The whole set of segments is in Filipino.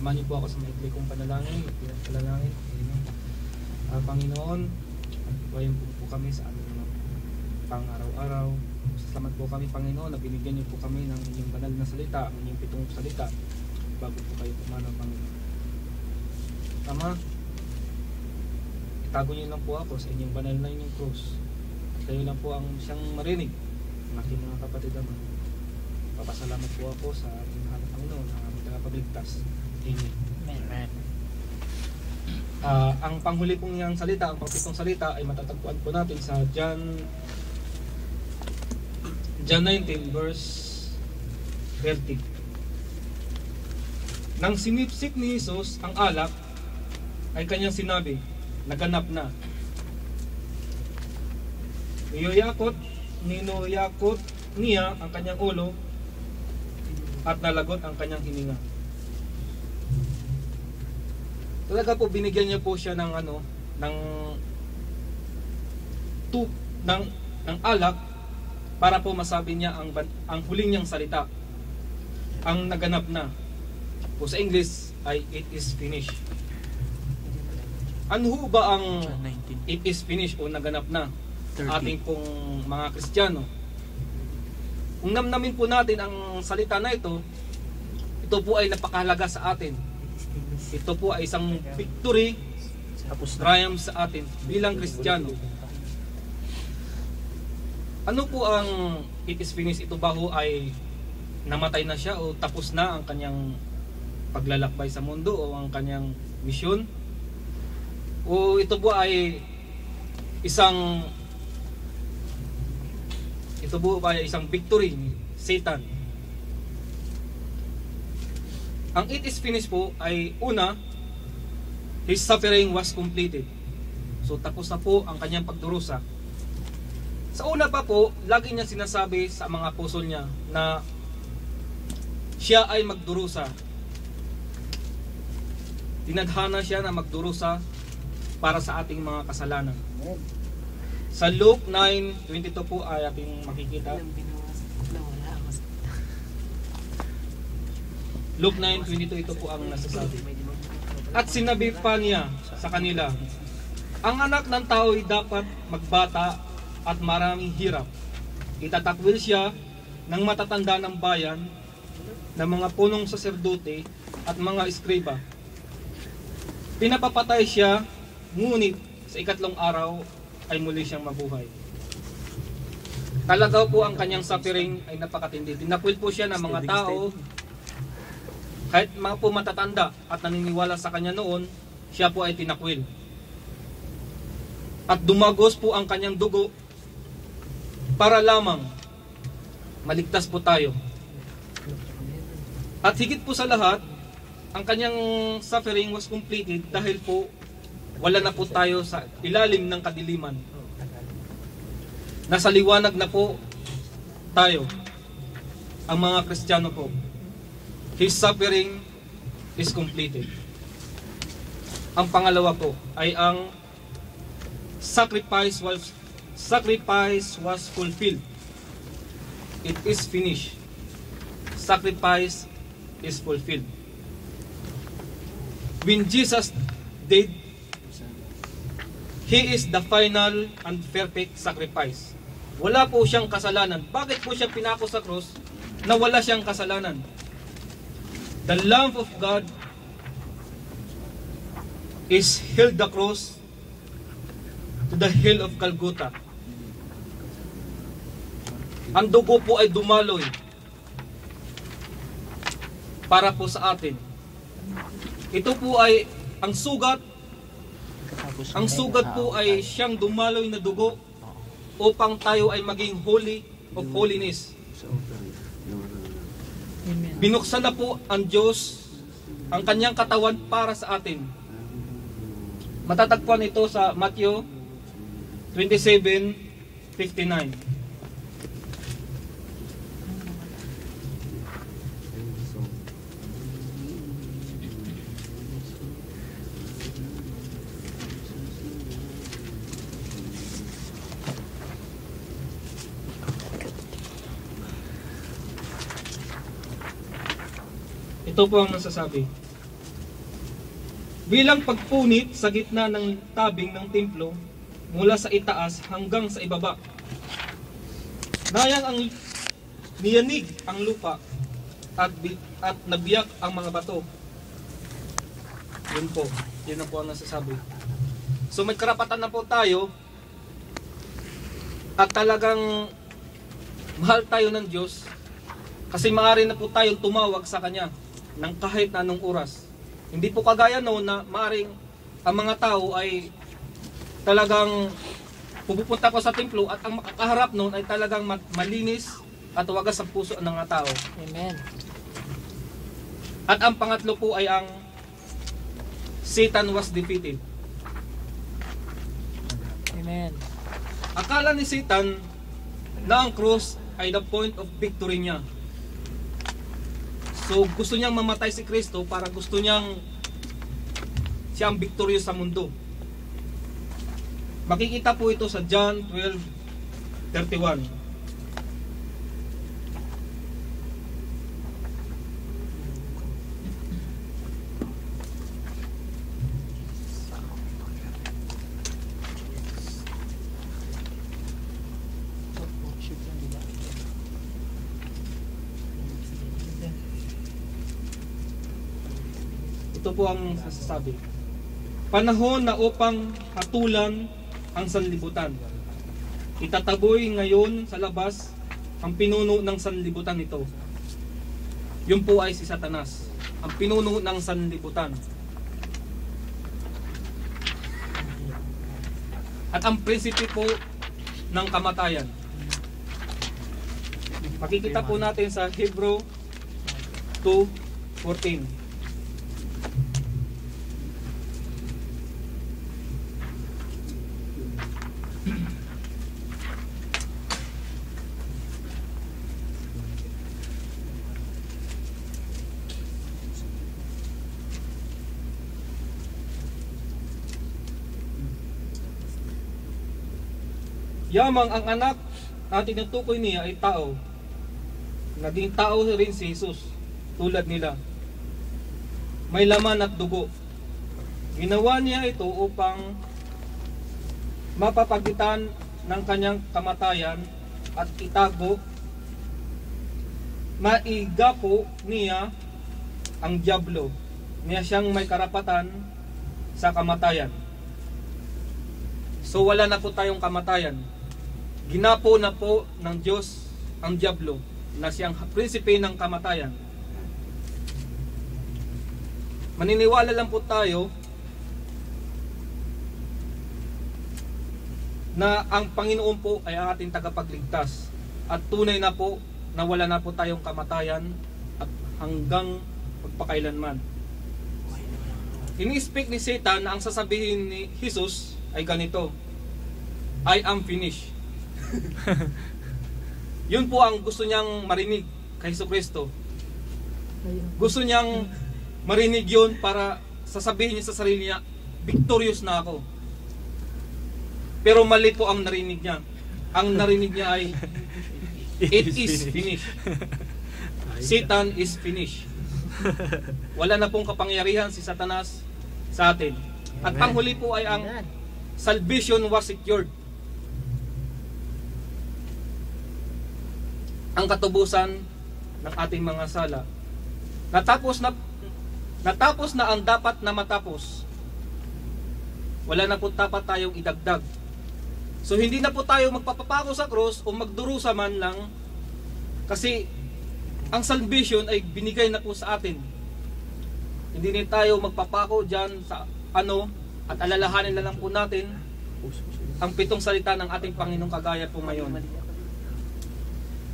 Samahan niyo po ako sa maikli kong panalangin. Panalangin. Panginoon, buhayin po kami sa aming mga pang-araw-araw. Salamat po kami, Panginoon, na binigyan niyo po kami ng inyong banal na salita, ang inyong pitong salita, bago po kayo pumanaw, Panginoon. Ama, itago niyo lang po ako sa inyong banal na inyong krus. Kayo lang po ang siyang marinig ng aking mga kapatid, Ama. Papasalamat po ako sa ating mahal na Panginoon, ang aming tagapagligtas. Amen. Amen. Ang panghuli pong niyang salita, ang pangpitong salita ay matatagpuan po natin sa John 19 verse 30. Nang sinipsip ni Jesus ang alak, ay kanyang sinabi, naganap na. Ninuyakot niya ang kanyang ulo at nalagot ang kanyang hininga. Talaga po binigyan niya po siya ng ng alak para po masabi niya ang huling niyang salita. Ang naganap na. Po sa English ay it is finished. Ano ho ba ang it is finished o naganap na? 30. Ating pong mga Kristiyano. Kung namnamin po natin ang salita na ito po ay napakahalaga sa atin. Ito po ay isang victory, triumph sa atin bilang Kristiyano. Ano po ang it is finished? Ito ba ho ay namatay na siya o tapos na ang kanyang paglalakbay sa mundo o ang kanyang misyon? O ito po ay isang victory ni Satan? Ang it is finished po ay una, his suffering was completed. So tapos na po ang kanyang pagdurusa. Sa una pa po, lagi niya sinasabi sa mga apostol niya na siya ay magdurusa. Tinadhana siya na magdurusa para sa ating mga kasalanan. Sa Luke 9:22 po ay ating makikita. Luke 9:22, ito po ang nasasabi. At sinabi pa niya sa kanila, ang anak ng tao ay dapat magbata at maraming hirap. Itatakwil siya ng matatanda ng bayan, ng mga punong saserdote at mga eskriba. Pinapapatay siya, ngunit sa ikatlong araw ay muli siyang mabuhay. Talaga po ang kanyang suffering ay napakatindi. Tinakwil po siya ng mga tao, kahit mga po matatanda at naniniwala sa kanya noon, siya po ay tinakwil. At dumagos po ang kanyang dugo para lamang maligtas po tayo. At higit po sa lahat, ang kanyang suffering was completed dahil po wala na po tayo sa ilalim ng kadiliman. Nasa liwanag na po tayo, ang mga Kristiyano po. His suffering is completed. Ang pangalawa po ay ang sacrifice was fulfilled. It is finished. Sacrifice is fulfilled. When Jesus did, He is the final and perfect sacrifice. Wala po siyang kasalanan. Bakit po siya pinako sa krus na wala siyang kasalanan? The Lamb of God is held the cross to the hill of Calgutta. Ang dugo po ay dumaloy para po sa atin. Ito po ay ang sugat. Ang sugat po ay siyang dumaloy na dugo upang tayo ay maging holy of holiness. Binuksan na po ang Diyos ang kanyang katawan para sa atin. Matatagpuan ito sa Matthew 27:59. Ito po ang nasasabi. bilang pagpunit sa gitna ng tabing ng templo mula sa itaas hanggang sa ibaba. Nayang ang niyanig ang lupa at nabiyak ang mga bato. Yun po, yun na po ang nasasabi. So may karapatan na po tayo at talagang mahal tayo ng Diyos kasi maaari na po tayong tumawag sa Kanya ng kahit na anong oras. Hindi po kagaya noon na maaring ang mga tao ay talagang pupunta ko sa templo at ang makakaharap noon ay talagang malinis at wagas ang puso ng mga tao. Amen. At ang pangatlo po ay ang Satan was defeated. Amen. Akala ni Satan na ang cross ay the point of victory niya. So gusto niyang mamatay si Kristo para gusto niyang siya ang victorious sa mundo. Makikita po ito sa John 12:31. Ito po ang sasasabi. Panahon na upang hatulan ang sanlibutan. Itataboy ngayon sa labas ang pinuno ng sanlibutan ito. Yun po ay si Satanas, ang pinuno ng sanlibutan. At ang prinsipe po ng kamatayan. Makikita po natin sa Hebrew 2:14. Yamang ang anak na tinutukoy niya ay tao. Naging tao rin si Jesus, tulad nila. May laman at dugo. Ginawa niya ito upang mapapagitan ng kanyang kamatayan at itago, maigapo niya ang diablo. Niya siyang may karapatan sa kamatayan. So wala na po tayong kamatayan. Ginapo na po ng Diyos ang diablo na siyang prinsipe ng kamatayan. Maniniwala lang po tayo na ang Panginoon po ay ang ating tagapagligtas at tunay na po na wala na po tayong kamatayan at hanggang magpakailanman. Ini-speak ni Satan na ang sasabihin ni Jesus ay ganito: I am finished. Yun po ang gusto niyang marinig kay Jesucristo. Gusto niyang marinig yun para sasabihin niya sa sarili niya, victorious na ako. Pero mali po ang narinig niya. Ang narinig niya ay, it is finished. Satan is finished. Wala na pong kapangyarihan si Satanas sa atin. At panghuli po ay ang salvation was secured. Ang katubusan ng ating mga sala. Natapos na ang dapat na matapos. Wala na po dapat tayong idagdag. So hindi na po tayo magpapapako sa cross o magdurusa man lang, kasi ang salvation ay binigay na po sa atin. Hindi na tayo magpapako dyan sa at alalahanin na lang po natin ang 7 salita ng ating Panginoong kagaya po ngayon.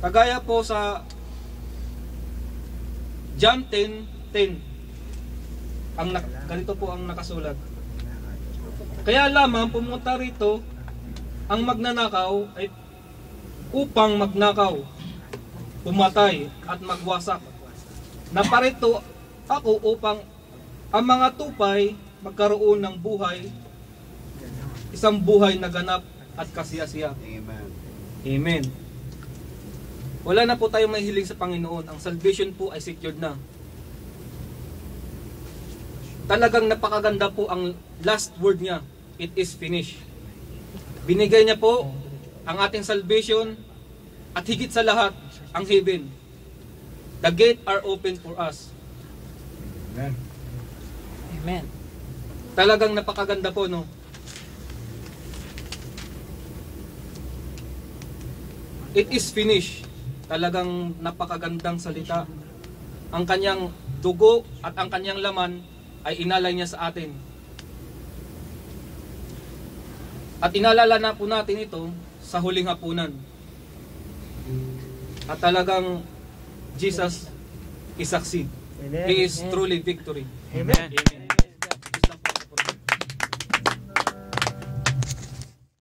Kagaya po sa John 10:10, ganito po ang nakasulat. Kaya lamang pumunta rito ang magnanakaw ay upang magnakaw, pumatay at magwasak. Naparito ako upang ang mga tupay magkaroon ng buhay, isang buhay na ganap at kasiyasiya. Amen. Amen. Wala na po tayong mahihiling sa Panginoon. Ang salvation po ay secured na. Talagang napakaganda po ang last word niya. It is finished. Binigay niya po ang ating salvation at higit sa lahat, ang heaven. The gate are open for us. Amen. Amen. Talagang napakaganda po, no? It is finished. Talagang napakagandang salita. Ang kanyang dugo at ang kanyang laman ay inalay niya sa atin. At inalala na po natin ito sa huling hapunan. At talagang Jesus is succeed. Amen. He is truly victory. Amen. Amen.